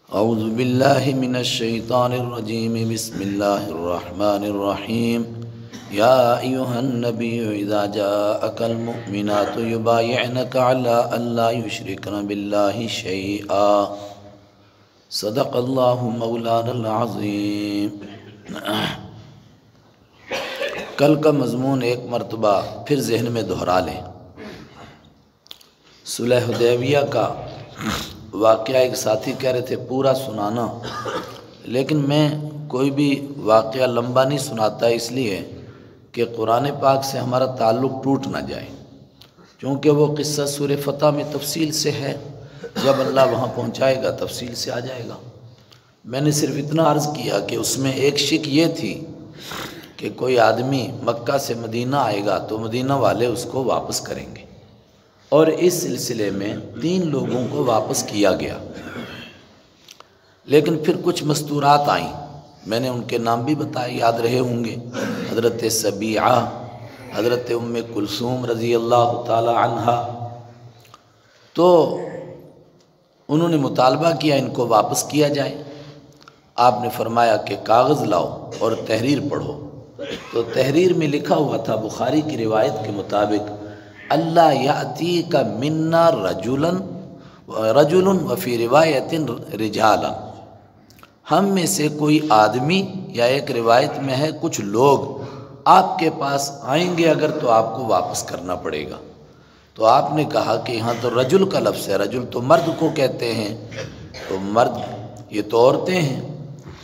اعوذ باللہ من الشیطان الرجیم بسم اللہ الرحمن الرحیم یا ایہا النبی اذا جاءک المؤمنات یبایعنک علی ان لا یشرکن باللہ شیئا صدق اللہ مولانا العظیم۔ کل کا مضمون ایک مرتبہ پھر ذہن میں دہرا لیں۔ صلح حدیبیہ کا واقعہ ایک ساتھی کہہ رہے تھے پورا سنانا، لیکن میں کوئی بھی واقعہ لمبا نہیں سناتا اس لیے کہ قرآن پاک سے ہمارا تعلق ٹوٹ نہ جائے، کیونکہ وہ قصہ سورہ فتح میں تفصیل سے ہے، جب اللہ وہاں پہنچائے گا تفصیل سے آ جائے گا۔ میں نے صرف اتنا عرض کیا کہ اس میں ایک شک یہ تھی کہ کوئی آدمی مکہ سے مدینہ آئے گا تو مدینہ والے اس کو واپس کریں گے، اور اس سلسلے میں 3 لوگوں کو واپس کیا گیا، لیکن پھر کچھ مستورات آئیں، میں نے ان کے نام بھی بتائے، یاد رہے ہوں گے، حضرت سبیعہ، حضرت ام کلثوم رضی اللہ تعالی عنہا۔ تو انہوں نے مطالبہ کیا ان کو واپس کیا جائے۔ آپ نے فرمایا کہ کاغذ لاؤ اور تحریر پڑھو، تو تحریر میں لکھا ہوا تھا بخاری کی روایت کے مطابق اللہ یأتیک منا رجل وفی روایت رجالا، ہم میں سے کوئی آدمی، یا ایک روایت میں ہے کچھ لوگ آپ کے پاس آئیں گے اگر تو آپ کو واپس کرنا پڑے گا۔ تو آپ نے کہا کہ یہاں تو رجل کا لفظ ہے، رجل تو مرد کو کہتے ہیں، تو مرد یہ تو عورتیں ہیں۔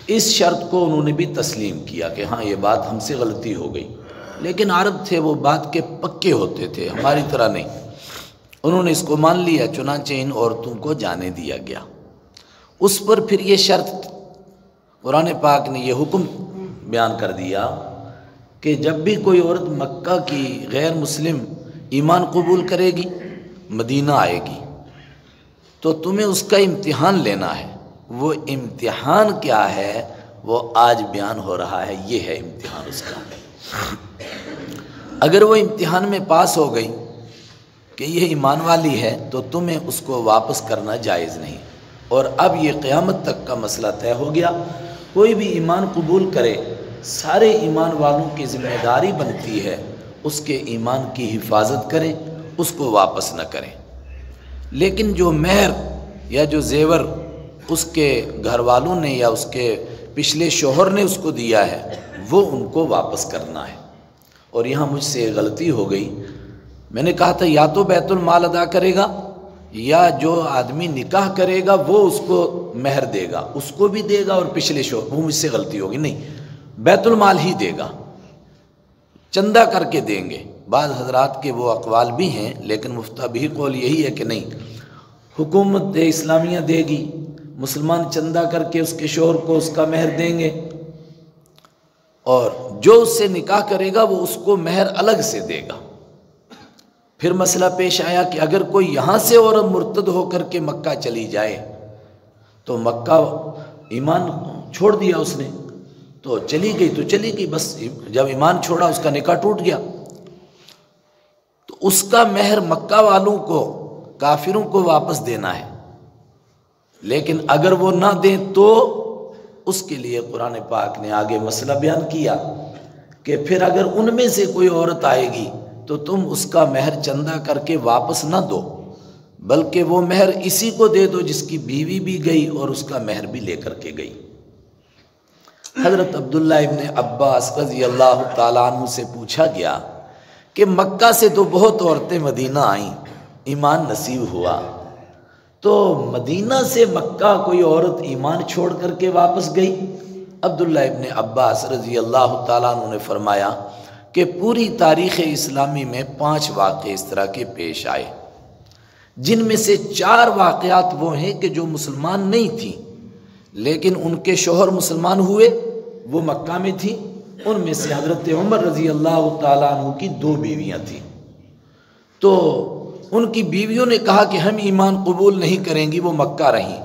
اس شرط کو انہوں نے بھی تسلیم کیا کہ ہاں یہ بات ہم سے غلطی ہو گئی، لیکن عرب تھے وہ بات کے پکے ہوتے تھے، ہماری طرح نہیں۔ انہوں نے اس کو مان لیا، چنانچہ ان عورتوں کو جانے دیا گیا۔ اس پر پھر یہ شرط، قرآن پاک نے یہ حکم بیان کر دیا کہ جب بھی کوئی عورت مکہ کی غیر مسلم ایمان قبول کرے گی، مدینہ آئے گی، تو تمہیں اس کا امتحان لینا ہے۔ وہ امتحان کیا ہے وہ آج بیان ہو رہا ہے، یہ ہے امتحان اس کا۔ اگر وہ امتحان میں پاس ہو گئی کہ یہ ایمان والی ہے تو تمہیں اس کو واپس کرنا جائز نہیں۔ اور اب یہ قیامت تک کا مسئلہ طے ہو گیا، کوئی بھی ایمان قبول کرے، سارے ایمان والوں کی ذمہ داری بنتی ہے اس کے ایمان کی حفاظت کریں، اس کو واپس نہ کریں۔ لیکن جو مہر یا جو زیور اس کے گھر والوں نے یا اس کے پچھلے شوہر نے اس کو دیا ہے وہ ان کو واپس کرنا ہے۔ اور یہاں مجھ سے غلطی ہو گئی، میں نے کہا تھا یا تو بیت المال ادا کرے گا یا جو آدمی نکاح کرے گا وہ اس کو مہر دے گا، اس کو بھی دے گا اور پچھلے شوہر، وہ مجھ سے غلطی ہوگی، نہیں، بیت المال ہی دے گا، چندہ کر کے دیں گے۔ بعض حضرات کے وہ اقوال بھی ہیں، لیکن مفتبی قول یہی ہے کہ نہیں، حکومت اسلامیہ دے گی، مسلمان چندہ کر کے اس کے شوہر کو اس کا مہر دیں گے، اور جو اس سے نکاح کرے گا وہ اس کو مہر الگ سے دے گا۔ پھر مسئلہ پیش آیا کہ اگر کوئی یہاں سے اور مرتد ہو کر کے مکہ چلی جائے، تو مکہ ایمان چھوڑ دیا اس نے، تو چلی گئی تو چلی گئی، بس جب ایمان چھوڑا اس کا نکاح ٹوٹ گیا، تو اس کا مہر مکہ والوں کو، کافروں کو واپس دینا ہے۔ لیکن اگر وہ نہ دیں تو اس کے لیے قرآن پاک نے آگے مسئلہ بیان کیا کہ پھر اگر ان میں سے کوئی عورت آئے گی تو تم اس کا مہر چندہ کر کے واپس نہ دو، بلکہ وہ مہر اسی کو دے دو جس کی بیوی بھی گئی اور اس کا مہر بھی لے کر کے گئی۔ حضرت عبداللہ ابن عباس رضی اللہ تعالیٰ عنہ سے پوچھا گیا کہ مکہ سے تو بہت عورتیں مدینہ آئیں، ایمان نصیب ہوا، تو مدینہ سے مکہ کوئی عورت ایمان چھوڑ کر کے واپس گئی؟ عبداللہ ابن عباس رضی اللہ تعالیٰ عنہ نے فرمایا کہ پوری تاریخ اسلامی میں 5 واقعے اس طرح کے پیش آئے، جن میں سے 4 واقعات وہ ہیں کہ جو مسلمان نہیں تھیں، لیکن ان کے شوہر مسلمان ہوئے، وہ مکہ میں تھیں۔ ان میں سے حضرت عمر رضی اللہ تعالیٰ عنہ کی 2 بیویاں تھیں، تو ان کی بیویوں نے کہا کہ ہم ایمان قبول نہیں کریں گی، وہ مکہ رہیں،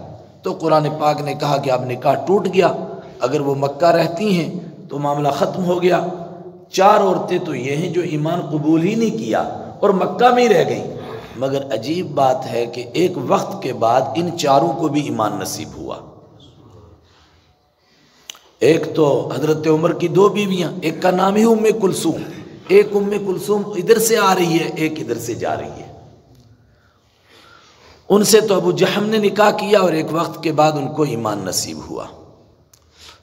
تو قرآن پاک نے کہا کہ اب نکاح ٹوٹ گیا، اگر وہ مکہ رہتی ہیں تو معاملہ ختم ہو گیا۔ 4 عورتیں تو یہ ہیں جو ایمان قبول ہی نہیں کیا اور مکہ میں ہی رہ گئیں، مگر عجیب بات ہے کہ ایک وقت کے بعد ان 4 کو بھی ایمان نصیب ہوا۔ ایک تو حضرت عمر کی 2 بیویاں، ایک کا نام ہی ام کلثوم، ایک ام کلثوم ادھر سے آ رہی ہے، ایک ادھر سے جا رہی ہے۔ ان سے تو ابو جہم نے نکاح کیا اور ایک وقت کے بعد ان کو ایمان نصیب ہوا۔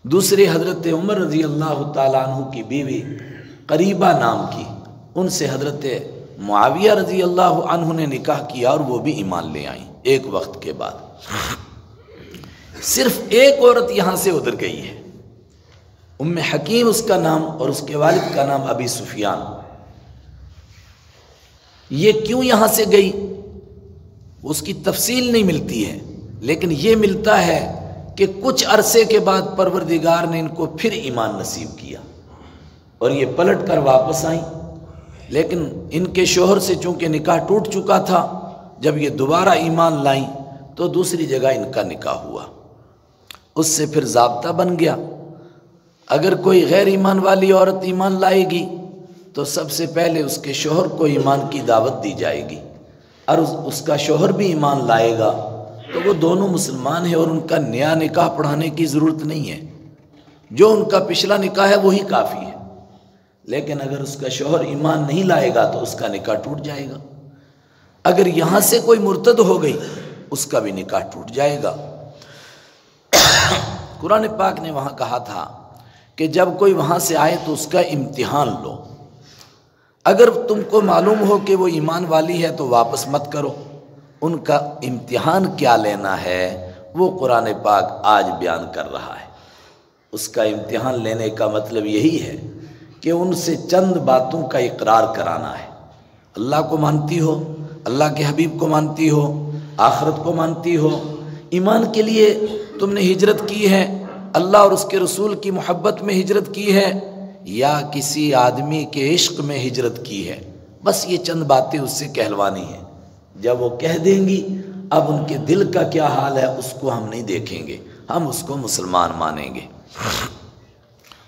دوسری حضرت عمر رضی اللہ تعالیٰ عنہ کی بیوی قریبہ نام کی، ان سے حضرت معاویہ رضی اللہ عنہ نے نکاح کیا اور وہ بھی ایمان لے آئیں ایک وقت کے بعد۔ صرف ایک عورت یہاں سے ادھر گئی ہے، ام حکیم اس کا نام، اور اس کے والد کا نام ابی سفیان۔ یہ کیوں یہاں سے گئی اس کی تفصیل نہیں ملتی ہے، لیکن یہ ملتا ہے کہ کچھ عرصے کے بعد پروردگار نے ان کو پھر ایمان نصیب کیا اور یہ پلٹ کر واپس آئیں۔ لیکن ان کے شوہر سے چونکہ نکاح ٹوٹ چکا تھا، جب یہ دوبارہ ایمان لائیں تو دوسری جگہ ان کا نکاح ہوا۔ اس سے پھر ضابطہ بن گیا، اگر کوئی غیر ایمان والی عورت ایمان لائے گی تو سب سے پہلے اس کے شوہر کو ایمان کی دعوت دی جائے گی، اور اس کا شوہر بھی ایمان لائے گا تو وہ دونوں مسلمان ہیں اور ان کا نیا نکاح پڑھانے کی ضرورت نہیں ہے، جو ان کا پچھلا نکاح ہے وہی کافی ہے۔ لیکن اگر اس کا شوہر ایمان نہیں لائے گا تو اس کا نکاح ٹوٹ جائے گا۔ اگر یہاں سے کوئی مرتد ہو گئی اس کا بھی نکاح ٹوٹ جائے گا۔ قرآن پاک نے وہاں کہا تھا کہ جب کوئی وہاں سے آئے تو اس کا امتحان لو، اگر تم کو معلوم ہو کہ وہ ایمان والی ہے تو واپس مت کرو۔ ان کا امتحان کیا لینا ہے وہ قرآن پاک آج بیان کر رہا ہے۔ اس کا امتحان لینے کا مطلب یہی ہے کہ ان سے چند باتوں کا اقرار کرانا ہے۔ اللہ کو مانتی ہو، اللہ کے حبیب کو مانتی ہو، آخرت کو مانتی ہو، ایمان کے لیے تم نے ہجرت کی ہے، اللہ اور اس کے رسول کی محبت میں ہجرت کی ہے، یا کسی آدمی کے عشق میں ہجرت کی ہے، بس یہ چند باتیں اس سے کہلوانی ہیں۔ جب وہ کہہ دیں گی اب ان کے دل کا کیا حال ہے اس کو ہم نہیں دیکھیں گے، ہم اس کو مسلمان مانیں گے۔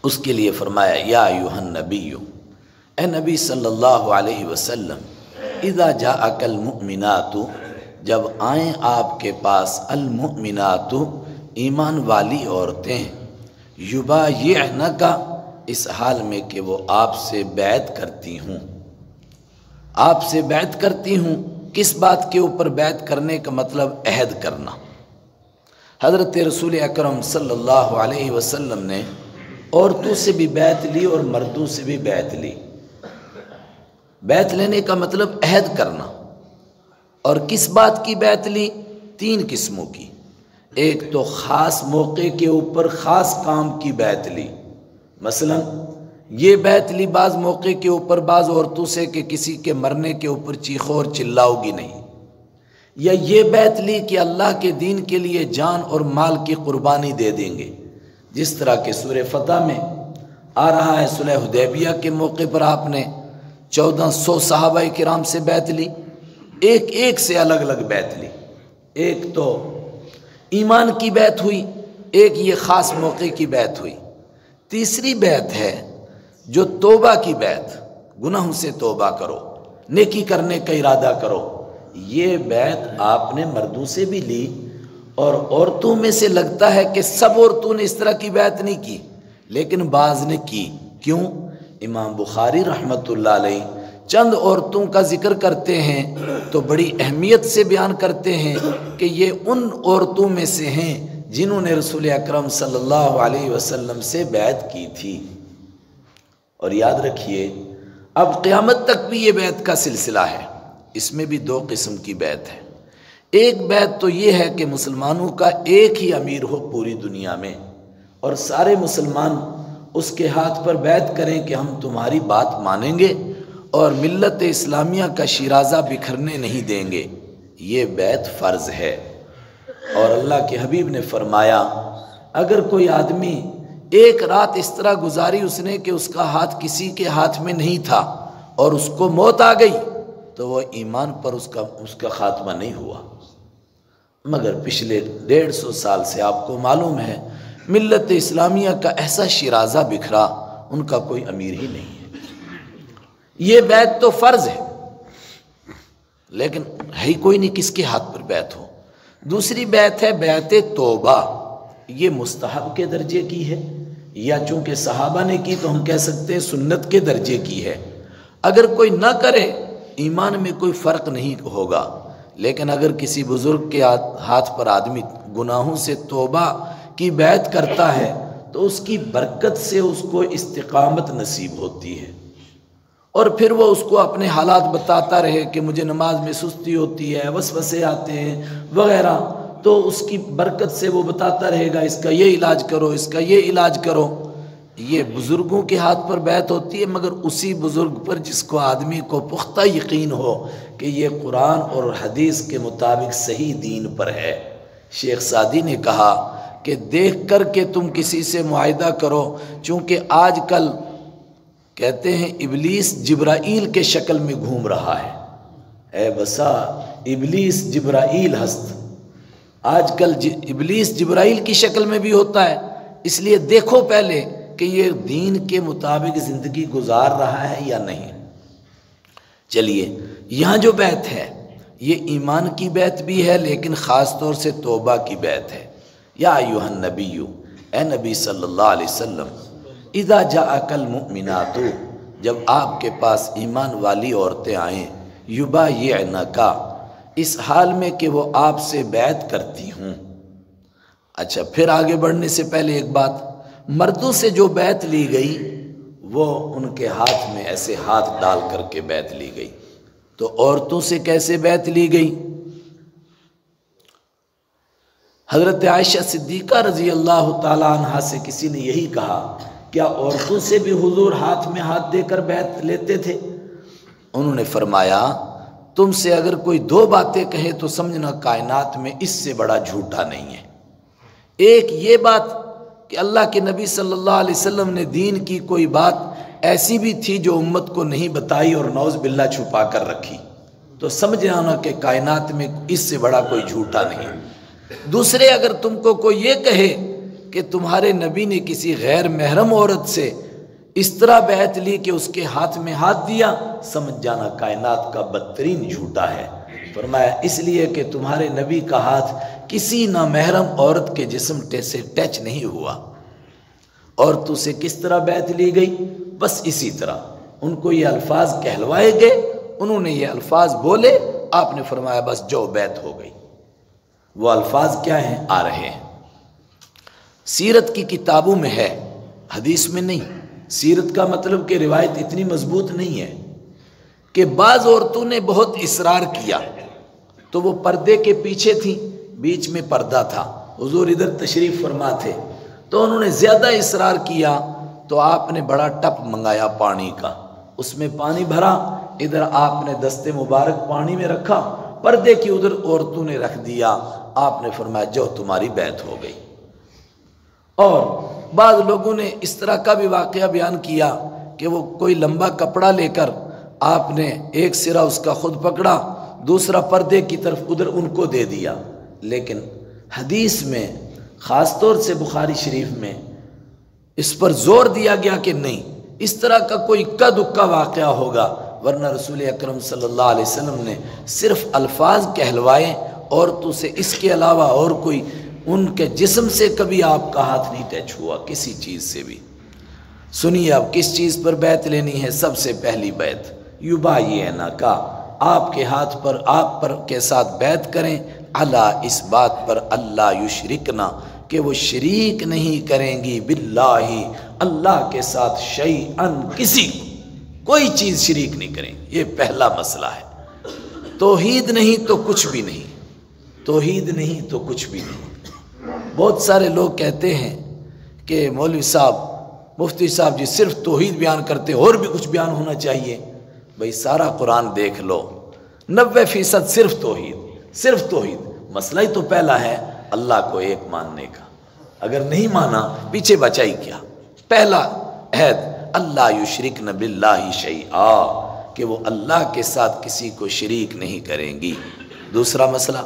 اس کے لیے فرمایا یا ایھا النبی، اے نبی صلی اللہ علیہ وسلم، اذا جاءک المؤمنات، جب آئیں آپ کے پاس المؤمنات ایمان والی عورتیں، یبایعنک، اس حال میں کہ وہ آپ سے بیعت کرتی ہوں، آپ سے بیعت کرتی ہوں۔ کس بات کے اوپر بیعت کرنے کا مطلب عہد کرنا۔ حضرت رسول اکرم صلی اللہ علیہ وسلم نے عورتوں سے بھی بیعت لی اور مردوں سے بھی بیعت لی۔ بیعت لینے کا مطلب عہد کرنا، اور کس بات کی بیعت لی؟ 3 قسموں کی۔ ایک تو خاص موقع کے اوپر خاص کام کی بیعت لی، مثلا یہ بیعت لی بعض موقع کے اوپر بعض عورتوں سے کہ کسی کے مرنے کے اوپر چیخو اور چلاؤ گی نہیں، یا یہ بیعت لی کہ اللہ کے دین کے لیے جان اور مال کی قربانی دے دیں گے، جس طرح کہ سورہ فتح میں آ رہا ہے۔ صلح حدیبیہ کے موقع پر آپ نے 1400 صحابہ کرام سے بیعت لی، ایک سے الگ الگ بیعت لی۔ ایک تو ایمان کی بیعت ہوئی، ایک یہ خاص موقع کی بیعت ہوئی۔ تیسری بیعت ہے جو توبہ کی بیعت، گناہوں سے توبہ کرو، نیکی کرنے کا ارادہ کرو۔ یہ بیعت آپ نے مردوں سے بھی لی، اور عورتوں میں سے لگتا ہے کہ سب عورتوں نے اس طرح کی بیعت نہیں کی، لیکن بعض نے کی۔ کیوں؟ امام بخاری رحمۃ اللہ علیہ چند عورتوں کا ذکر کرتے ہیں تو بڑی اہمیت سے بیان کرتے ہیں کہ یہ ان عورتوں میں سے ہیں جنہوں نے رسول اکرم صلی اللہ علیہ وسلم سے بیعت کی تھی۔ اور یاد رکھیے اب قیامت تک بھی یہ بیعت کا سلسلہ ہے، اس میں بھی 2 قسم کی بیعت ہے۔ ایک بیعت تو یہ ہے کہ مسلمانوں کا ایک ہی امیر ہو پوری دنیا میں، اور سارے مسلمان اس کے ہاتھ پر بیعت کریں کہ ہم تمہاری بات مانیں گے اور ملت اسلامیہ کا شیرازہ بکھرنے نہیں دیں گے، یہ بیعت فرض ہے۔ اور اللہ کے حبیب نے فرمایا اگر کوئی آدمی ایک رات اس طرح گزاری اس نے کہ اس کا ہاتھ کسی کے ہاتھ میں نہیں تھا اور اس کو موت آ گئی تو وہ ایمان پر اس کا خاتمہ نہیں ہوا۔ مگر پچھلے 150 سال سے آپ کو معلوم ہے ملت اسلامیہ کا ایسا شیرازہ بکھرا، ان کا کوئی امیر ہی نہیں ہے۔ یہ بیعت تو فرض ہے، لیکن ہے ہی کوئی نہیں کس کے ہاتھ پر بیعت ہو۔ دوسری بیعت ہے بیعت توبہ، یہ مستحب کے درجے کی ہے، یا چونکہ صحابہ نے کی تو ہم کہہ سکتے ہیں سنت کے درجے کی ہے۔ اگر کوئی نہ کرے ایمان میں کوئی فرق نہیں ہوگا، لیکن اگر کسی بزرگ کے ہاتھ پر آدمی گناہوں سے توبہ کی بیعت کرتا ہے تو اس کی برکت سے اس کو استقامت نصیب ہوتی ہے، اور پھر وہ اس کو اپنے حالات بتاتا رہے کہ مجھے نماز میں سستی ہوتی ہے، وسوسے آتے ہیں وغیرہ، تو اس کی برکت سے وہ بتاتا رہے گا اس کا یہ علاج کرو، اس کا یہ علاج کرو۔ یہ بزرگوں کے ہاتھ پر بیعت ہوتی ہے، مگر اسی بزرگ پر جس کو آدمی کو پختہ یقین ہو کہ یہ قرآن اور حدیث کے مطابق صحیح دین پر ہے۔ شیخ سعدی نے کہا کہ دیکھ کر کے تم کسی سے معاہدہ کرو، چونکہ آج کل کہتے ہیں ابلیس جبرائیل کے شکل میں گھوم رہا ہے۔ اے بسا ابلیس جبرائیل ہست، آج کل ابلیس جبرائیل کی شکل میں بھی ہوتا ہے، اس لیے دیکھو پہلے کہ یہ دین کے مطابق زندگی گزار رہا ہے یا نہیں۔ چلیے یہاں جو بیعت ہے یہ ایمان کی بیعت بھی ہے، لیکن خاص طور سے توبہ کی بیعت ہے۔ یا ایھا النبی، اے نبی صلی اللہ علیہ وسلم، اذا جاءک المؤمنات، جب آپ کے پاس ایمان والی عورتیں آئیں، یبایعنک، اس حال میں کہ وہ آپ سے بیعت کرتی ہوں۔ اچھا، پھر آگے بڑھنے سے پہلے ایک بات، مردوں سے جو بیعت لی گئی وہ ان کے ہاتھ میں ایسے ہاتھ ڈال کر کے بیعت لی گئی، تو عورتوں سے کیسے بیعت لی گئی؟ حضرت عائشہ صدیقہ رضی اللہ تعالی عنہا سے کسی نے یہی کہا، کیا عورتوں سے بھی حضور ہاتھ میں ہاتھ دے کر بیعت لیتے تھے؟ انہوں نے فرمایا تم سے اگر کوئی دو باتیں کہے تو سمجھنا کائنات میں اس سے بڑا جھوٹا نہیں ہے۔ ایک یہ بات کہ اللہ کے نبی صلی اللہ علیہ وسلم نے دین کی کوئی بات ایسی بھی تھی جو امت کو نہیں بتائی اور نعوذ باللہ چھپا کر رکھی، تو سمجھ جانا کہ کائنات میں اس سے بڑا کوئی جھوٹا نہیں۔ دوسرے، اگر تم کو کوئی یہ کہے کہ تمہارے نبی نے کسی غیر محرم عورت سے اس طرح بیعت لی کہ اس کے ہاتھ میں ہاتھ دیا، سمجھ جانا کائنات کا بدترین جھوٹا ہے۔ فرمایا اس لیے کہ تمہارے نبی کا ہاتھ کسی نامحرم عورت کے جسم سے ٹچ نہیں ہوا۔ عورتوں سے کس طرح بیعت لی گئی؟ بس اسی طرح ان کو یہ الفاظ کہلوائے گئے، انہوں نے یہ الفاظ بولے، آپ نے فرمایا بس جو بیعت ہو گئی۔ وہ الفاظ کیا ہیں؟ آ رہے ہیں، سیرت کی کتابوں میں ہے، حدیث میں نہیں۔ سیرت کا مطلب کہ روایت اتنی مضبوط نہیں ہے کہ بعض عورتوں نے بہت اصرار کیا تو وہ پردے کے پیچھے تھیں، بیچ میں پردہ تھا، حضور ادھر تشریف فرما تھے، تو انہوں نے زیادہ اصرار کیا تو آپ نے بڑا ٹپ منگایا پانی کا، اس میں پانی بھرا، ادھر آپ نے دستے مبارک پانی میں رکھا، پردے کی ادھر عورتوں نے رکھ دیا، آپ نے فرمایا جو تمہاری بیعت ہو گئی۔ اور بعض لوگوں نے اس طرح کا بھی واقعہ بیان کیا کہ وہ کوئی لمبا کپڑا لے کر آپ نے ایک سرا اس کا خود پکڑا، دوسرا پردے کی طرف ادھر ان کو دے دیا، لیکن حدیث میں خاص طور سے بخاری شریف میں اس پر زور دیا گیا کہ نہیں، اس طرح کا کوئی اکا دکا واقعہ ہوگا، ورنہ رسول اکرم صلی اللہ علیہ وسلم نے صرف الفاظ کہلوائے عورتوں سے، اس کے علاوہ اور کوئی ان کے جسم سے کبھی آپ کا ہاتھ نہیں ٹچ ہوا کسی چیز سے بھی۔ سنیے اب کس چیز پر بیعت لینی ہے؟ سب سے پہلی بیعت یبایعنک، آپ کے ہاتھ پر آپ پر کے ساتھ بیعت کریں، علی اس بات پر اللہ یشرکنا کہ وہ شریک نہیں کریں گی، باللہ اللہ کے ساتھ شیئن کسی کوئی چیز شریک نہیں کریں، یہ پہلا مسئلہ ہے۔ توحید نہیں تو کچھ بھی نہیں، توحید نہیں تو کچھ بھی نہیں۔ بہت سارے لوگ کہتے ہیں کہ مولوی صاحب مفتی صاحب جی صرف توحید بیان کرتے، اور بھی کچھ بیان ہونا چاہیے۔ بھئی سارا قرآن دیکھ لو، 90% صرف توحید، صرف توحید۔ مسئلہ ہی تو پہلا ہے اللہ کو ایک ماننے کا، اگر نہیں مانا پیچھے بچائی کیا؟ پہلا عہد اللہ یشرکن باللہ شیئا، کہ وہ اللہ کے ساتھ کسی کو شریک نہیں کریں گی۔ دوسرا مسئلہ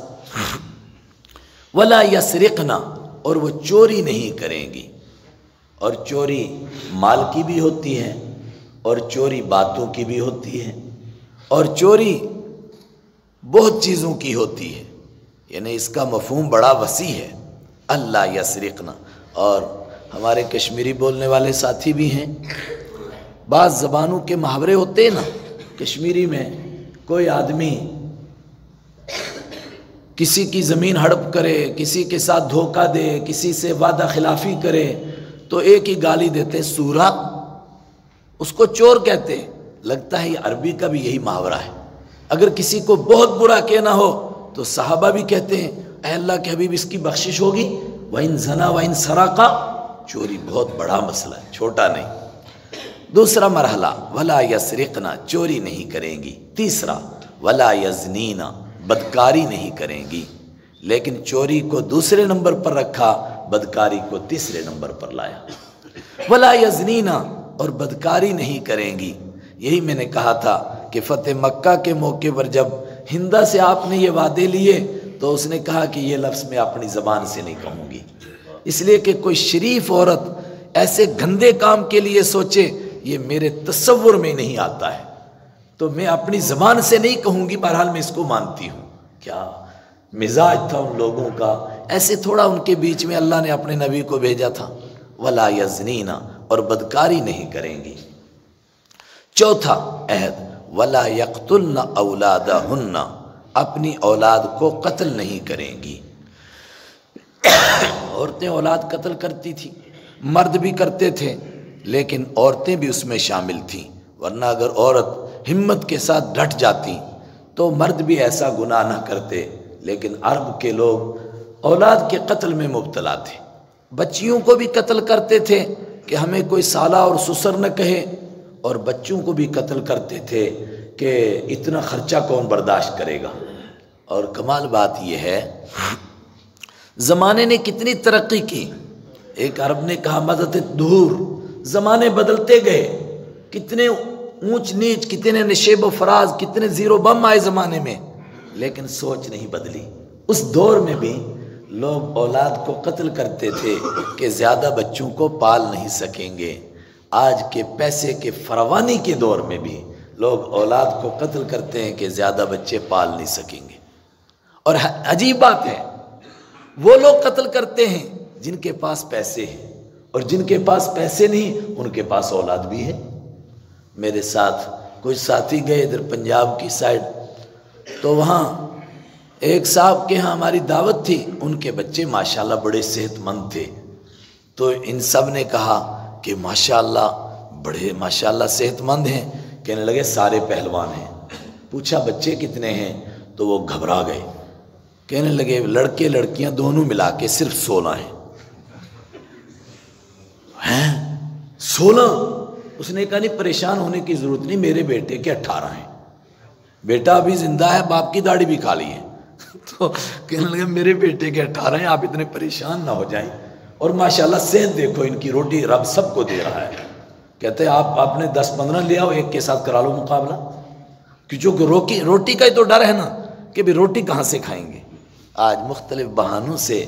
ولا یسرقنا، اور وہ چوری نہیں کریں گی، اور چوری مال کی بھی ہوتی ہے، اور چوری باتوں کی بھی ہوتی ہے، اور چوری بہت چیزوں کی ہوتی ہے، یعنی اس کا مفہوم بڑا وسیع ہے۔ اللہ یسرقنا، اور ہمارے کشمیری بولنے والے ساتھی بھی ہیں، بعض زبانوں کے محاورے ہوتے ہیں نا، کشمیری میں کوئی آدمی کسی کی زمین ہڑپ کرے، کسی کے ساتھ دھوکہ دے، کسی سے وعدہ خلافی کرے تو ایک ہی گالی دیتے ہیں، سورا، اس کو چور کہتے ہیں۔ لگتا ہے یہ عربی کا بھی یہی محاورہ ہے۔ اگر کسی کو بہت برا کہنا ہو تو صحابہ بھی کہتے ہیں اے اللہ کے حبیب اس کی بخشش ہوگی، وَإِن زَنَا وَإِن سَرَقَ، چوری بہت بڑا مسئلہ ہے، چھوٹا نہیں۔ دوسرا مرحلہ وَلَا يَسْرِقْنَا، چوری نہیں کریں گی۔ تیسرا وَلَا يَزْنِينَ، بدکاری نہیں کریں گی۔ لیکن چوری کو دوسرے نمبر پر رکھا، بدکاری کو تیسرے نمبر پر لایا۔ وَلَا يَزْنِينَ، اور بدکاری نہیں کریں گی۔ یہی میں نے کہا تھا کہ فتح مکہ کے موقع پر جب ہندا سے آپ نے یہ وعدے لیے تو اس نے کہا کہ یہ لفظ میں اپنی زبان سے نہیں کہوں گی، اس لیے کہ کوئی شریف عورت ایسے گندے کام کے لیے سوچے یہ میرے تصور میں نہیں آتا ہے، تو میں اپنی زبان سے نہیں کہوں گی۔ بہرحال میں اس کو مانتی ہوں۔ کیا مزاج تھا ان لوگوں کا، ایسے تھوڑا ان کے بیچ میں اللہ نے اپنے نبی کو بھیجا تھا۔ ولا یزنین، اور بدکاری نہیں کریں گی۔ چوتھا عہد ولا یقتلن اولادہن، اپنی اولاد کو قتل نہیں کریں گی۔ عورتیں اولاد قتل کرتی تھیں، مرد بھی کرتے تھے، لیکن عورتیں بھی اس میں شامل تھیں، ورنہ اگر عورت ہمت کے ساتھ ڈٹ جاتی تو مرد بھی ایسا گناہ نہ کرتے۔ لیکن عرب کے لوگ اولاد کے قتل میں مبتلا تھے، بچیوں کو بھی قتل کرتے تھے کہ ہمیں کوئی سالہ اور سسر نہ کہے، اور بچوں کو بھی قتل کرتے تھے کہ اتنا خرچہ کون برداشت کرے گا۔ اور کمال بات یہ ہے زمانے نے کتنی ترقی کی۔ ایک عرب نے کہا مدد دہور، زمانے بدلتے گئے، کتنے اونچ نیچ، کتنے نشیب و فراز، کتنے زیر و بم آئے زمانے میں، لیکن سوچ نہیں بدلی۔ اس دور میں بھی لوگ اولاد کو قتل کرتے تھے کہ زیادہ بچوں کو پال نہیں سکیں گے۔ آج کے پیسے کے فراوانی کے دور میں بھی لوگ اولاد کو قتل کرتے ہیں کہ زیادہ بچے پال نہیں سکیں گے۔ اور عجیب بات ہے، وہ لوگ قتل کرتے ہیں جن کے پاس پیسے ہیں، اور جن کے پاس پیسے نہیں ان کے پاس اولاد بھی ہے۔ میرے ساتھ کچھ ساتھی گئے ادھر پنجاب کی سائڈ، تو وہاں ایک صاحب کے ہاں ہماری دعوت تھی، ان کے بچے ماشاءاللہ بڑے صحت مند تھے، تو ان سب نے کہا کہ ماشاءاللہ بڑے ماشاءاللہ صحت مند ہیں، کہنے لگے سارے پہلوان ہیں۔ پوچھا بچے کتنے ہیں تو وہ گھبرا گئے، کہنے لگے لڑکے لڑکیاں دونوں ملا کے صرف 16 ہیں۔ 16؟ اس نے کہا نہیں پریشان ہونے کی ضرورت نہیں، میرے بیٹے کے 18 ہیں، بیٹا ابھی زندہ ہے، باپ کی داڑھی بھی کھا لی ہے۔ تو کہنے لگے میرے بیٹے کے 18 ہیں، آپ اتنے پریشان نہ ہو جائیں، اور ماشاءاللہ صحت دیکھو ان کی، روٹی رب سب کو دے رہا ہے۔ کہتے ہیں آپ نے 10-15 لے آؤ، ایک کے ساتھ کرا لو مقابلہ، کیونکہ روٹی کا ہی تو ڈر ہے نا کہ بھی روٹی کہاں سے کھائیں گے۔ آج مختلف بہانوں سے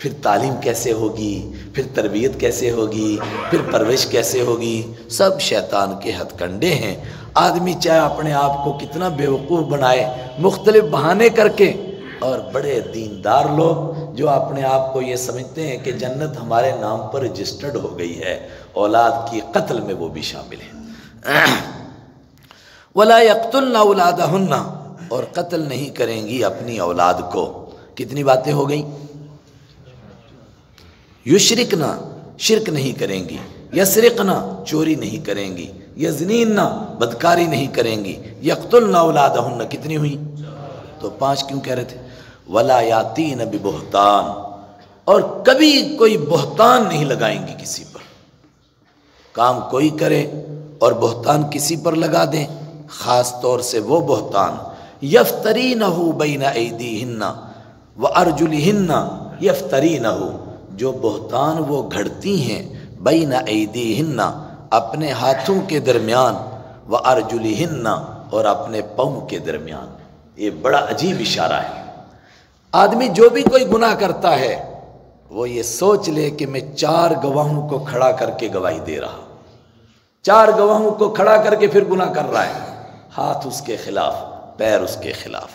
پھر تعلیم کیسے ہوگی، پھر تربیت کیسے ہوگی، پھر پرورش کیسے ہوگی، سب شیطان کے ہتھ کنڈے ہیں۔ آدمی چاہے اپنے آپ کو کتنا بیوقوف بنائے مختلف بہانے کر کے، اور بڑے دیندار لوگ جو اپنے آپ کو یہ سمجھتے ہیں کہ جنت ہمارے نام پر رجسٹرڈ ہو گئی ہے، اولاد کی قتل میں وہ بھی شامل ہیں۔ وَلَا يَقْتُلْنَ أَوْلَادَهُنَّ، اور قتل نہیں کریں گی اپنی اولاد کو۔ کتنی باتیں ہو گئیں؟ یشرکنا، شرک نہیں کریں گی، یسرقنا، چوری نہیں کریں گی، یزنیننا، بدکاری نہیں کریں گی، یقتلن اولادہن، کتنی ہوئی؟ تو 5 کیوں کہہ رہے تھے؟ ولا یاتین ببہتان، اور کبھی کوئی بہتان نہیں لگائیں گی کسی پر۔ کام کوئی کرے اور بہتان کسی پر لگا دیں، خاص طور سے وہ بہتان یفترینہ بین ایدیہن وارجلہن، یفترینہ، جو بہتان وہ گھڑتی ہیں بین ایدیہن، اپنے ہاتھوں کے درمیان، وارجلہن، اور اپنے پاؤں کے درمیان۔ یہ بڑا عجیب اشارہ ہے۔ آدمی جو بھی کوئی گناہ کرتا ہے وہ یہ سوچ لے کہ میں 4 گواہوں کو کھڑا کر کے گواہی دے رہا، 4 گواہوں کو کھڑا کر کے پھر گناہ کر رہا ہے، ہاتھ اس کے خلاف، پیر اس کے خلاف،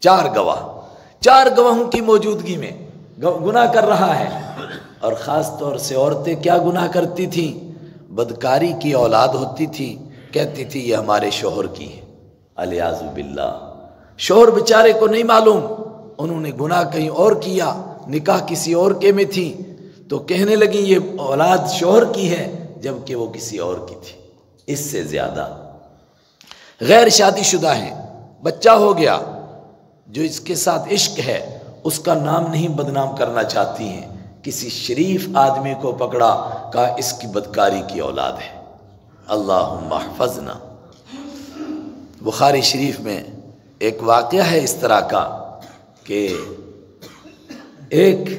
4 گواہ، 4 گواہوں کی موجودگی میں گناہ کر رہا ہے، اور خاص طور سے عورتیں کیا گناہ کرتی تھیں؟ بدکاری کی اولاد ہوتی تھی، کہتی تھی یہ ہمارے شوہر کی ہے، الیاذ باللہ۔ شوہر بیچارے کو نہیں معلوم، انہوں نے گناہ کہیں اور کیا، نکاح کسی اور کے میں تھی، تو کہنے لگی یہ اولاد شوہر کی ہے، جبکہ وہ کسی اور کی تھی۔ اس سے زیادہ غیر شادی شدہ ہیں، بچہ ہو گیا، جو اس کے ساتھ عشق ہے اس کا نام نہیں بدنام کرنا چاہتی ہیں، کسی شریف آدمی کو پکڑا، کہا اس کی بدکاری کی اولاد ہے۔ اللہم احفظنا۔ بخاری شریف میں ایک واقعہ ہے اس طرح کا کہ ایک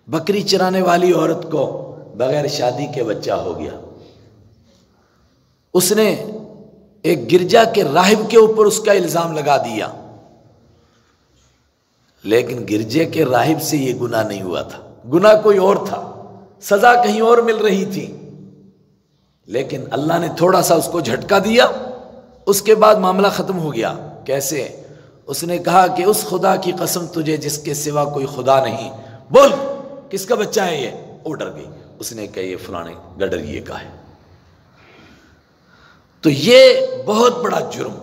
بکری چرانے والی عورت کو بغیر شادی کے بچہ ہو گیا، اس نے ایک گرجا کے راہب کے اوپر اس کا الزام لگا دیا، لیکن گرجے کے راہب سے یہ گناہ نہیں ہوا تھا، گناہ کوئی اور تھا، سزا کہیں اور مل رہی تھی، لیکن اللہ نے تھوڑا سا اس کو جھٹکا دیا، اس کے بعد معاملہ ختم ہو گیا۔ کیسے؟ اس نے کہا کہ اس خدا کی قسم تجھے جس کے سوا کوئی خدا نہیں، بول کس کا بچہ ہے یہ؟ وہ ڈر گئی، اس نے کہا یہ فلانے گڈریے کا ہے۔ تو یہ بہت بڑا جرم،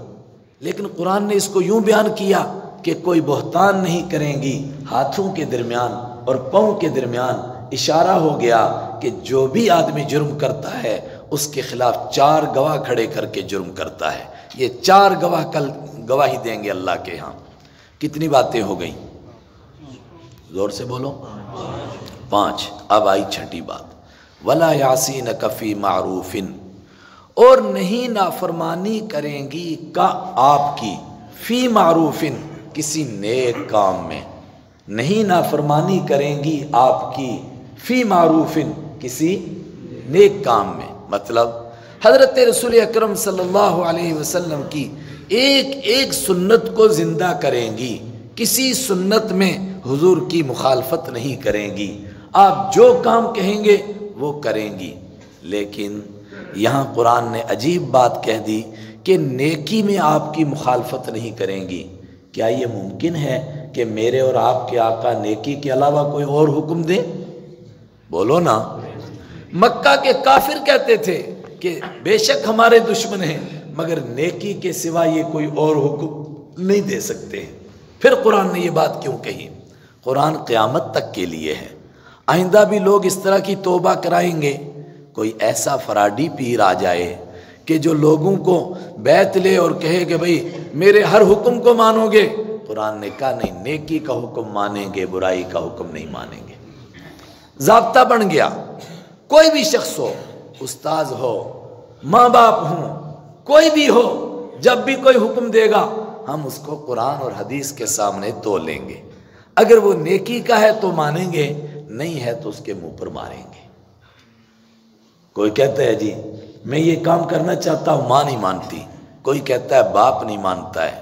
لیکن قرآن نے اس کو یوں بیان کیا کہ کوئی بہتان نہیں کریں گی، ہاتھوں کے درمیان اور پاؤں کے درمیان اشارہ ہو گیا کہ جو بھی آدمی جرم کرتا ہے اس کے خلاف 4 گواہ کھڑے کر کے جرم کرتا ہے۔ یہ 4 گواہ کل گواہی دیں گے اللہ کے ہاں۔ کتنی باتیں ہو گئیں؟ زور سے بولو۔ 5۔ اب آئی چھٹی بات، وَلَا يَعْصِينَكَ فِي مَعْرُوفٍ، اور نہیں نافرمانی کریں گی کا آپ کی، فی معروفن کسی نیک کام میں، نہیں نافرمانی کریں گی آپ کی، فی معروفن کسی نیک کام میں۔ مطلب حضرت رسول اکرم صلی اللہ علیہ وسلم کی ایک ایک سنت کو زندہ کریں گی، کسی سنت میں حضور کی مخالفت نہیں کریں گی، آپ جو کام کہیں گے وہ کریں گی۔ لیکن یہاں قرآن نے عجیب بات کہہ دی کہ نیکی میں آپ کی مخالفت نہیں کریں گی۔ کیا یہ ممکن ہے کہ میرے اور آپ کے آقا نیکی کے علاوہ کوئی اور حکم دیں؟ بولو نا۔ مکہ کے کافر کہتے تھے کہ بے شک ہمارے دشمن ہیں مگر نیکی کے سوا یہ کوئی اور حکم نہیں دے سکتے۔ پھر قرآن نے یہ بات کیوں کہی؟ قرآن قیامت تک کے لیے ہے، آئندہ بھی لوگ اس طرح کی توبہ کرائیں گے۔ کوئی ایسا فراڈی پیر آ جائے کہ جو لوگوں کو بیعت لے اور کہے کہ بھئی میرے ہر حکم کو مانو گے، قرآن نے کہا نہیں، نیکی کا حکم مانیں گے، برائی کا حکم نہیں مانیں گے۔ ضابطہ بن گیا، کوئی بھی شخص ہو، استاذ ہو، ماں باپ ہوں، کوئی بھی ہو، جب بھی کوئی حکم دے گا ہم اس کو قرآن اور حدیث کے سامنے تو لیں گے۔ اگر وہ نیکی کا ہے تو مانیں گے، نہیں ہے تو اس کے منہ پر ماریں گے۔ کوئی کہتا ہے جی میں یہ کام کرنا چاہتا ہوں، ماں نہیں مانتی، کوئی کہتا ہے باپ نہیں مانتا ہے،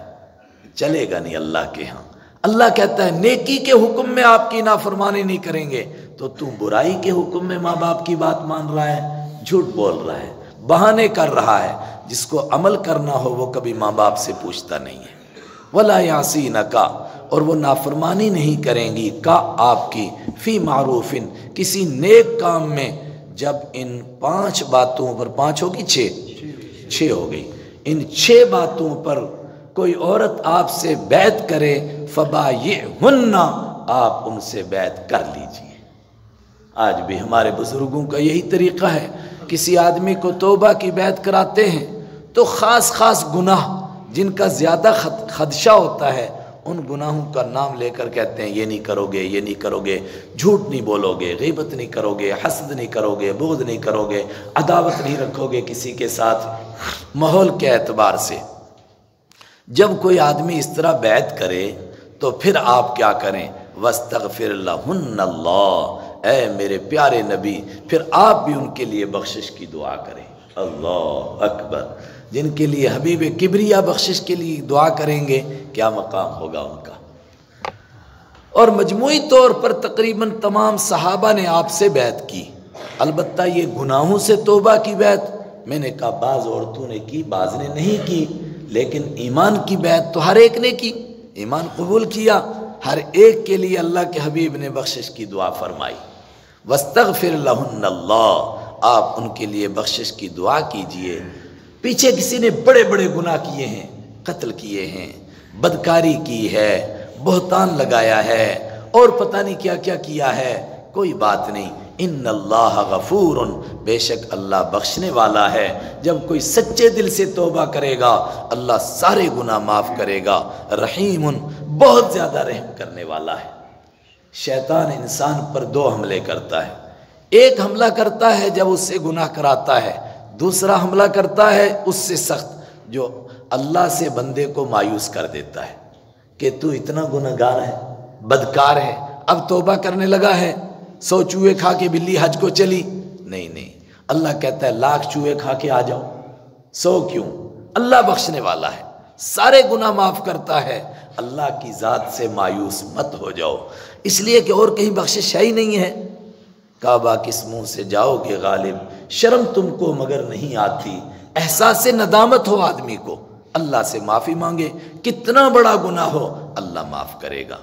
چلے گا نہیں اللہ کے ہاں۔ اللہ کہتا ہے نیکی کے حکم میں آپ کی نافرمانی نہیں کریں گے، تو برائی کے حکم میں ماں باپ کی بات مان رہا ہے، جھوٹ بول رہا ہے، بہانے کر رہا ہے۔ جس کو عمل کرنا ہو وہ کبھی ماں باپ سے پوچھتا نہیں ہے۔ وَلَا يَعْصِينَكَ، اور وہ نافرمانی نہیں کریں گی کا آپ کی، فی معروفن کسی نیک کام میں۔ جب ان 5 باتوں پر، 5 ہوگی 6 ہو گئی، ان 6 باتوں پر کوئی عورت آپ سے بیعت کرے، فَبَایِعْهُنَّ، آپ ان سے بیعت کر لیجئے۔ آج بھی ہمارے بزرگوں کا یہی طریقہ ہے، کسی آدمی کو توبہ کی بیعت کراتے ہیں تو خاص گناہ جن کا زیادہ خدشہ ہوتا ہے ان گناہوں کا نام لے کر کہتے ہیں یہ نہیں کرو گے، یہ نہیں کرو گے، جھوٹ نہیں بولو گے، غیبت نہیں کرو گے، حسد نہیں کرو گے، بغض نہیں کرو گے، عداوت نہیں رکھو گے کسی کے ساتھ۔ ماحول کے اعتبار سے جب کوئی آدمی اس طرح بیعت کرے تو پھر آپ کیا کریں؟ وَاسْتَغْفِرْ لَهُنَّ اللَّهُ، اے میرے پیارے نبی پھر آپ بھی ان کے لیے بخشش کی دعا کریں۔ اللہ اکبر، جن کے لیے حبیب کبریا بخشش کے لیے دعا کریں گے کیا مقام ہوگا ان کا۔ اور مجموعی طور پر تقریباً تمام صحابہ نے آپ سے بیعت کی، البتہ یہ گناہوں سے توبہ کی بیعت میں نے کہا بعض عورتوں نے کی، بعض نے نہیں کی، لیکن ایمان کی بیعت تو ہر ایک نے کی، ایمان قبول کیا، ہر ایک کے لیے اللہ کے حبیب نے بخشش کی دعا فرمائی۔ وَاسْتَغْفِرْ لَهُنَّ اللَّهُ، آپ ان کے لیے بخشش کی دعا کیجئے۔ پیچھے کسی نے بڑے بڑے گناہ کیے ہیں، قتل کیے ہیں، بدکاری کی ہے، بہتان لگایا ہے، اور پتہ نہیں کیا کیا کیا ہے، کوئی بات نہیں، ان اللہ غفور، بے شک اللہ بخشنے والا ہے۔ جب کوئی سچے دل سے توبہ کرے گا اللہ سارے گناہ معاف کرے گا، رحیم، بہت زیادہ رحم کرنے والا ہے۔ شیطان انسان پر دو حملے کرتا ہے، ایک حملہ کرتا ہے جب اس سے گناہ کراتا ہے، دوسرا حملہ کرتا ہے اس سے سخت جو اللہ سے بندے کو مایوس کر دیتا ہے کہ تو اتنا گنہگار ہے، بدکار ہے، اب توبہ کرنے لگا ہے، 100 چوہے کھا کے بلی حج کو چلی، نہیں، اللہ کہتا ہے 1,00,000 چوہے کھا کے آ جاؤ، 100 کیوں؟ اللہ بخشنے والا ہے، سارے گناہ معاف کرتا ہے، اللہ کی ذات سے مایوس مت ہو جاؤ، اس لیے کہ اور کہیں بخشش ہے ہی نہیں ہے۔ کعبہ کس منہ سے جاؤ گے غالب، شرم تم کو مگر نہیں آتی، احساس ندامت ہو آدمی کو، اللہ سے معافی مانگے، کتنا بڑا گناہ ہو اللہ معاف کرے گا۔